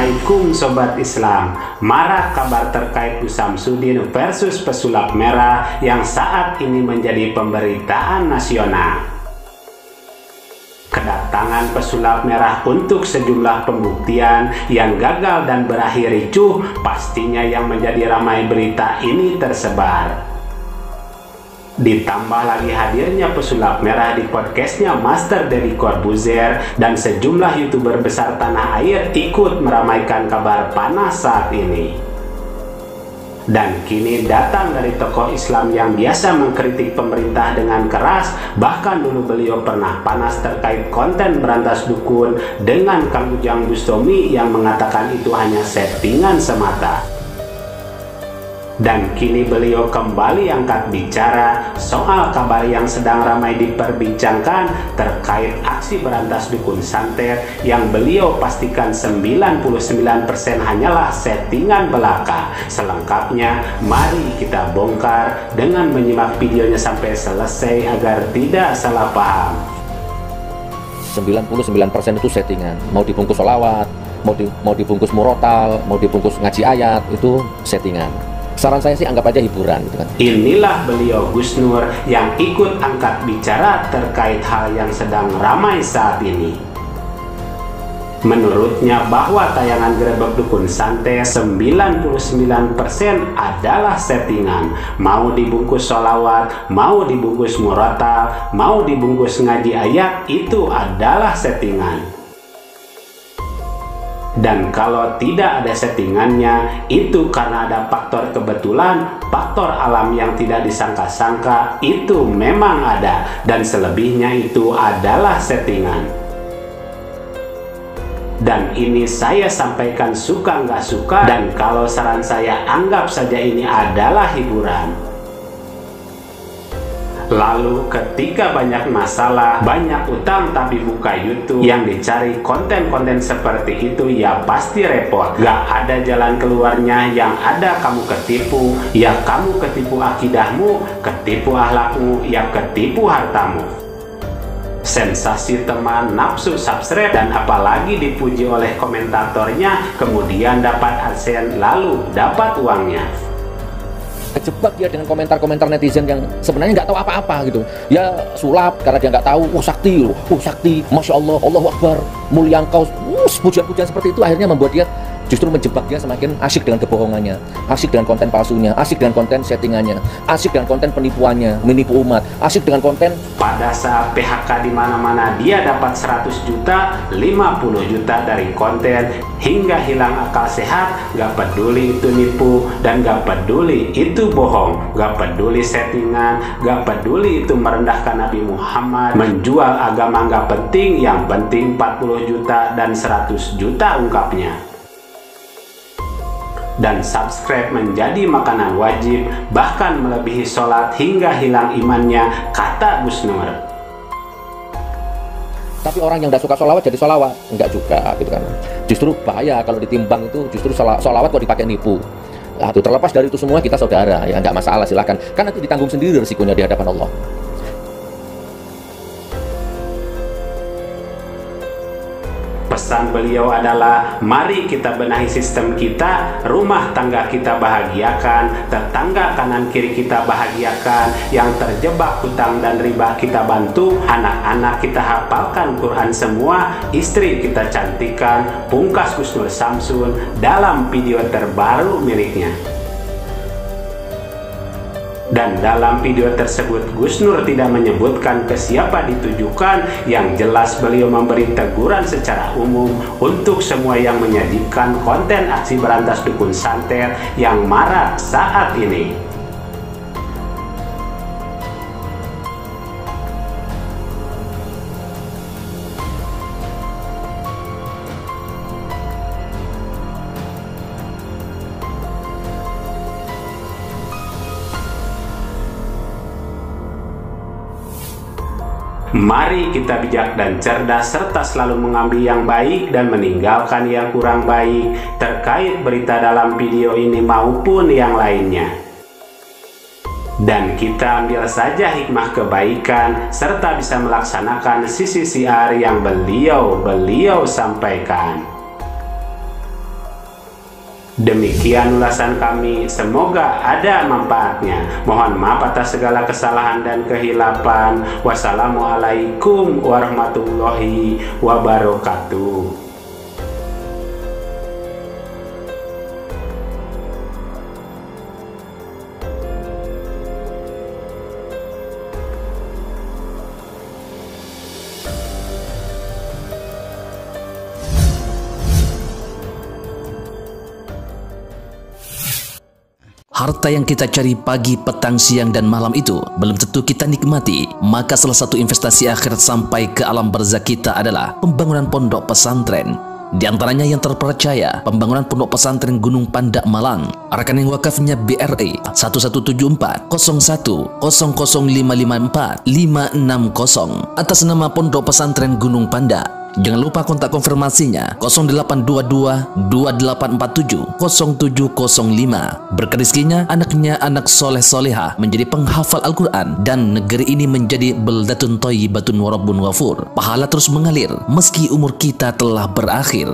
Assalamualaikum Sobat Islam. Marak kabar terkait Samsudin versus pesulap merah yang saat ini menjadi pemberitaan nasional. Kedatangan pesulap merah untuk sejumlah pembuktian yang gagal dan berakhir ricuh, pastinya yang menjadi ramai berita ini tersebar. Ditambah lagi hadirnya pesulap merah di podcastnya Master Deddy Corbuzier, dan sejumlah YouTuber besar tanah air ikut meramaikan kabar panas saat ini. Dan kini datang dari tokoh Islam yang biasa mengkritik pemerintah dengan keras. Bahkan dulu beliau pernah panas terkait konten berantas dukun dengan Kang Ujang Bustami yang mengatakan itu hanya settingan semata. Dan kini beliau kembali angkat bicara soal kabar yang sedang ramai diperbincangkan terkait aksi berantas dukun santet yang beliau pastikan 99% hanyalah settingan belaka. Selengkapnya mari kita bongkar dengan menyimak videonya sampai selesai agar tidak salah paham. 99% itu settingan, mau dibungkus sholawat, mau dibungkus murotal, mau dibungkus ngaji ayat, itu settingan. Saran saya sih anggap aja hiburan gitu kan. Inilah beliau Gus Nur yang ikut angkat bicara terkait hal yang sedang ramai saat ini. Menurutnya bahwa tayangan Grebek Dukun Santet 99% adalah settingan. Mau dibungkus sholawat, mau dibungkus murotal, mau dibungkus ngaji ayat, itu adalah settingan. Dan kalau tidak ada settingannya, itu karena ada faktor kebetulan, faktor alam yang tidak disangka-sangka, itu memang ada. Dan selebihnya itu adalah settingan. Dan ini saya sampaikan suka nggak suka, dan kalau saran saya anggap saja ini adalah hiburan. Lalu ketika banyak masalah, banyak utang tapi buka YouTube, yang dicari konten-konten seperti itu ya pasti repot. Gak ada jalan keluarnya, yang ada kamu ketipu, ya kamu ketipu akidahmu, ketipu akhlakmu, ya ketipu hartamu. Sensasi teman, nafsu subscribe, dan apalagi dipuji oleh komentatornya, kemudian dapat AdSense, lalu dapat uangnya. Kejebak dia dengan komentar-komentar netizen yang sebenarnya nggak tahu apa-apa gitu. Ya sulap karena dia nggak tahu. Oh sakti loh, oh sakti, masya Allah, Allahu Akbar, mulia engkau. Pujian-pujian seperti itu akhirnya membuat dia justru menjebak dia semakin asyik dengan kebohongannya, asyik dengan konten palsunya, asyik dengan konten settingannya, asyik dengan konten penipuannya, menipu umat, asyik dengan konten. Pada saat PHK di mana-mana dia dapat 100 juta, 50 juta dari konten, hingga hilang akal sehat. Gak peduli itu nipu, dan gak peduli itu bohong, gak peduli settingan, gak peduli itu merendahkan Nabi Muhammad, menjual agama gak penting, yang penting 40 juta dan 100 juta ungkapnya. Dan subscribe menjadi makanan wajib, bahkan melebihi sholat hingga hilang imannya, kata Gus Nur. Tapi orang yang tidak suka sholawat jadi sholawat, enggak juga gitu kan. Justru bahaya kalau ditimbang itu, justru sholawat kok dipakai nipu. Nah, itu terlepas dari itu semua kita saudara, ya enggak masalah, silahkan. Kan nanti ditanggung sendiri risikonya di hadapan Allah. Pesan beliau adalah mari kita benahi sistem kita, rumah tangga kita bahagiakan, tetangga kanan kiri kita bahagiakan, yang terjebak hutang dan riba kita bantu, anak-anak kita hafalkan Quran semua, istri kita cantikan, pungkas Gus Nur Samsun dalam video terbaru miliknya. Dan dalam video tersebut Gus Nur tidak menyebutkan ke siapa ditujukan, yang jelas beliau memberi teguran secara umum untuk semua yang menyajikan konten aksi berantas dukun santet yang marak saat ini. Mari kita bijak dan cerdas serta selalu mengambil yang baik dan meninggalkan yang kurang baik terkait berita dalam video ini maupun yang lainnya. Dan kita ambil saja hikmah kebaikan serta bisa melaksanakan sisi siar yang beliau sampaikan. Demikian ulasan kami, semoga ada manfaatnya. Mohon maaf atas segala kesalahan dan kehilapan. Wassalamualaikum warahmatullahi wabarakatuh. Harta yang kita cari pagi, petang, siang, dan malam itu belum tentu kita nikmati. Maka salah satu investasi akhirat sampai ke alam barzakh kita adalah pembangunan pondok pesantren. Di antaranya yang terpercaya, pembangunan pondok pesantren Gunung Pandak Malang. Rekening wakafnya BRI 1174 01 00554 560 atas nama Pondok Pesantren Gunung Pandak. Jangan lupa kontak konfirmasinya 0822 2847 0705. Berkah rezekinya, anaknya anak soleh soleha menjadi penghafal Al-Quran dan negeri ini menjadi beldatun thayyibatun wa rabbun ghafur. Pahala terus mengalir meski umur kita telah berakhir.